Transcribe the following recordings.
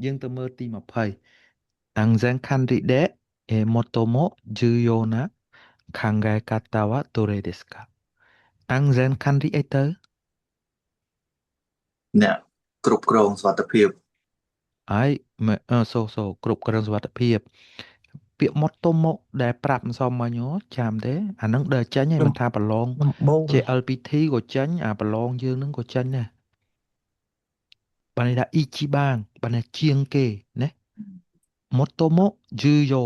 យើងទៅមើលទី20 Anzen candide e motomo juyo na kangae kata wa dore desu ka Anzen candide អីទៅអ្នកគ្រប់គ្រងសុខភាពហើយគ្រប់គ្រងសុវត្ថិភាពពាក្យ motomo ដែលប្រាប់មិនសមមិញហ៎ចាំទេអានឹងដើរចេញហើយដំមិនថាប្រឡង ដំបូង JLPT ក៏ចេញអាប្រឡងយើងនឹងក៏ចេញដែរបានន័យថា Ichiban បានន័យជាងគេណា Motomo Juyo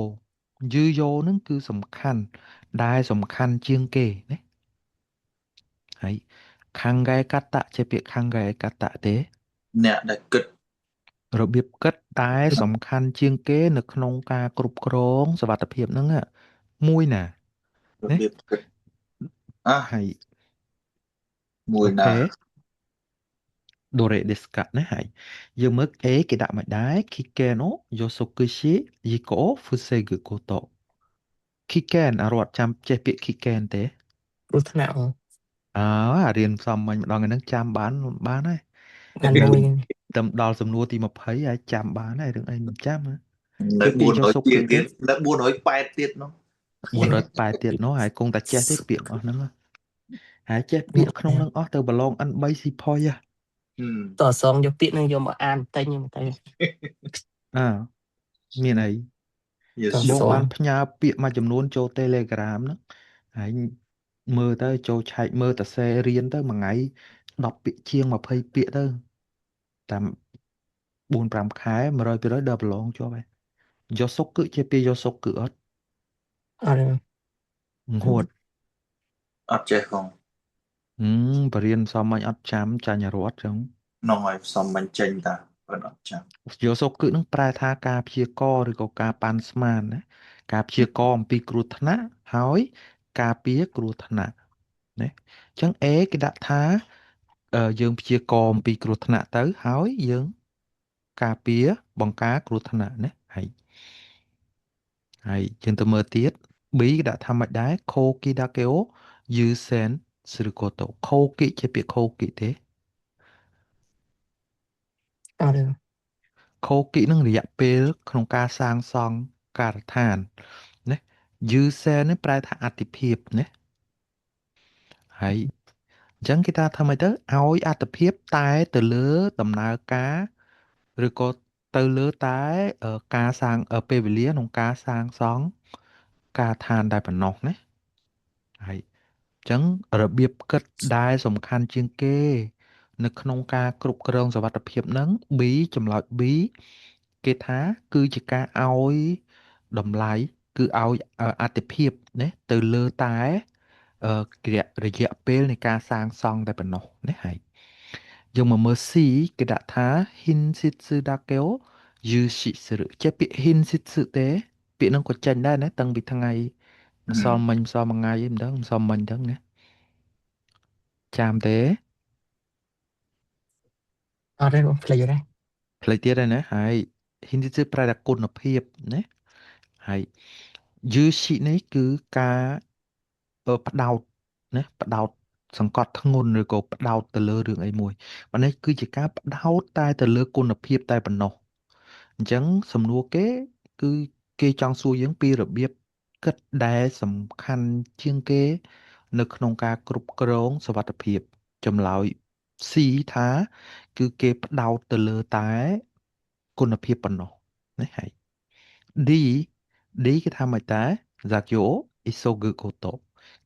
Juyo ហ្នឹងគឺសំខាន់ដែលសំខាន់ជាងគេណាហើយ Kangae Kata ជាពាក្យ Kangae Kata ទេអ្នកដែលគិតរបៀបគិតដែលសំខាន់ជាងគេនៅក្នុងការគ្រប់គ្រងសុវត្ថិភាពហ្នឹងមួយណារណាបៀបគិតអះហើយមួយណាអូខេ Dore desu ka ណាហើយយើងមើល A គេដាក់មកដែរ Kikeno Yosokushi Yiko Fusegu Koto Kiken អារត់ចាំចេះពាក្យ Kiken ទេគ្រោះថ្នាក់អើអារៀនផ្សំមិញម្ដងហ្នឹងចាំបានហើយអានុយតែដល់សំណួរទី20ហើយចាំបានហើយរឿងអីមិនចាំហ៎នៅចេះពាក្យយកសុក400ជាគឺទេងទៀតនៅ408ទៀតនោះ480ទៀតនោះហើយគង់តែចេះទេពាក្យអស់ហ្នឹងហើយចេះពាក្យក្នុងហ្នឹងអស់ទៅប្រឡង N3 ស៊ីផុយតើសងយកពាក្យនឹងយកមកអានតែញទៅអើមានអីយេតើស៊ូបងសងបានផ្ញើពាក្យមួយចំនួនចូល Telegram ហ្នឹងហើយមើលទៅចូលឆែកមើលតសេរៀនទៅមួយថ្ងៃ10ពាក្យជាង20ពាក្យទៅតាម4 5ខែ100 200ដល់ប្រឡងជាប់ហើយយកសុកគឺជាពាក្យយកសុកគឺអត់អរងួតអត់ចេះផង បរៀនសមមិញអត់ចាំចាញ់រត់ចឹងក្នុងឲ្យផ្សំបញ្ចេញតាប៉ុន្តែអត់ចាំយកសុកគឺនឹងប្រែថាការព្យាករណ៍ឬក៏ការប៉ាន់ស្មានណាការព្យាករណ៍អំពីគ្រោះថ្នាក់ហើយការពារគ្រោះថ្នាក់ណាអញ្ចឹង A គេដាក់ថាយើងព្យាករណ៍អំពីគ្រោះថ្នាក់ទៅហើយយើងការពារបង្ការគ្រោះថ្នាក់ណាហើយយើងទៅមើលទៀត B គេដាក់ថាម៉េចដែរ Kokidakeo Yusen Surukoto Koki ជាពាក្យ Koki ទេអរខូគីនឹងរយៈពេលក្នុងការសាងសង់ការដ្ឋានណាយឺសែននេះប្រែថាអតិភិបណាហើយអញ្ចឹងគេថាធ្វើម៉េចទៅឲ្យអតិភិបតែទៅលើដំណើរការឬក៏ទៅលើតែការសាងពេលវេលាក្នុងការសាងសង់ការដ្ឋានតែប៉ុណ្ណោះណាហើយអញ្ចឹងរបៀបគិតដែលសំខាន់ជាងគេនៅក្នុងការគ្រប់គ្រងសុវត្ថិភាពហ្នឹង B ចម្លើយ B គេថាគឺជាការឲ្យតម្លៃគឺឲ្យអត្ថិភាពណាទៅលើតែរយៈពេលនៃការសាងសង់តែប៉ុណ្ណោះណាហើយយើងមកមើល C គេដាក់ថា Hinsitsu dakeo Yushitsuru ចេះពាក្យ Hinsitsu ទេពាក្យហ្នឹងក៏ចេញដែរណាតាំងពីថ្ងៃម្សិលមិញម្សិលមួយថ្ងៃឯងមិនដឹងម្សិលមិញហ្នឹងណាចាំទេអរបងផ្លេចហើយផ្លេចទៀតហើយណាហើយ Hinsitsu ប្រែថាគុណភាពណាហើយ Yushi នេះគឺការផ្ដោតណាផ្ដោតសង្កត់ធ្ងន់ឬក៏ផ្ដោតទៅលើរឿងអីមួយប៉ុន្តែគឺជាការផ្ដោតតែទៅលើគុណភាពតែប៉ុណ្ណោះអញ្ចឹងសំណួរគេគឺគេចង់សួរយើងពីរបៀបគិតដែលសំខាន់ជាងគេនៅក្នុងការគ្រប់គ្រងសុវត្ថិភាពចម្លើយ C ថាគឺគេផ្ដោតទៅលើតែគុណភាពប៉ុណ្ណោះណាហើយ D D គេថាម៉េចតែ Zakyo Isogu Koto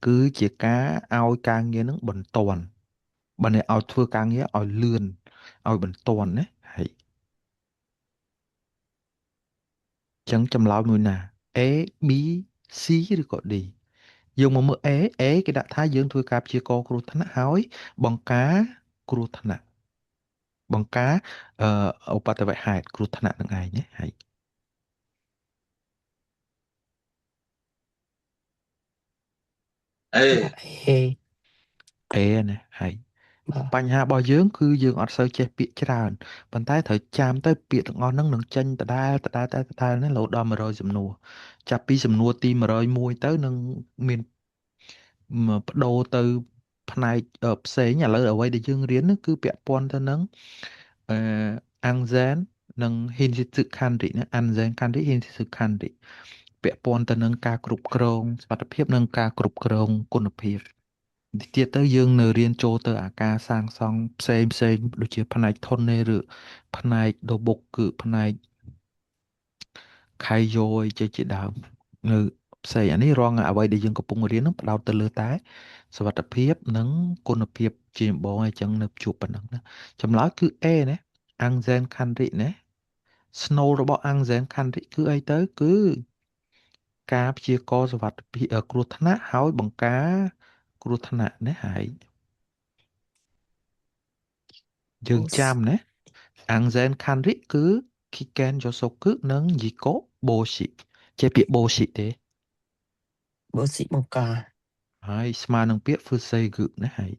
គឺជាការឲ្យការងារនឹងបន្ទាន់បើអ្នកឲ្យធ្វើការងារឲ្យលឿនឲ្យបន្ទាន់ណាហើយអញ្ចឹងចម្លើយមួយណា A B C ឬក៏ D យើងមកមើល A គេដាក់ថាយើងធ្វើការព្យាករណ៍គ្រោះថ្នាក់ហើយបង្ការគ្រោះថ្នាក់បង្ការឧបទ្ទវហេតុគ្រោះថ្នាក់នឹងឯងណាហើយអេដាក់ A A ណាហើយ បាទបញ្ហារបស់យើងគឺយើងអត់សូវចេះពាក្យច្រើនប៉ុន្តែត្រូវចាំទៅពាក្យទាំងអស់ហ្នឹងនឹងចេញដដែលណារហូតដល់100សំណួរចាប់ពីសំណួរទី101ទៅនឹងមានបដូរទៅផ្នែកផ្សេងឥឡូវអ្វីដែលយើងរៀនហ្នឹងគឺពាក់ព័ន្ធទៅនឹងអឺអាំងហ្សែន nâng hin sự khăn rị nữa ăn dần khăn rị hin sự khăn rị bẹ pon tới nâng ca cục krong bắt phiếp nâng ca cục krong côn phiếp tiết tới dương nửa riêng châu tới à ca sang song xem đôi chia pan này thôn nê rự pan này đồ bục cự pan này khai rồi chơi chị đạo ngự xây anh ấy rong à vậy để dương có bung riêng nó bắt đầu từ lừa táiสวัสดิภาพនឹងគុណភាពជាចម្បងអញ្ចឹងនៅជួបប៉ុណ្ណឹងណាចម្លើយគឺ A ណាអាំងហ្សែនខាន់រីណា Snow របស់អាំងហ្សែនខាន់រីគឺអីទៅគឺការព្យាករណ៍សុវត្ថិភាពគ្រោះថ្នាក់ហើយបង្ការគ្រោះថ្នាក់ណាហើយយើងចាំណាអាំងហ្សែនខាន់រីគឺ Kiken Yosoku និង Yiko Boshi ជាពាក្យ Boshi ទេ បូស៊ីបង្ការ ហើយស្មើនឹងពាក្យ Fuseigu ណាហើយ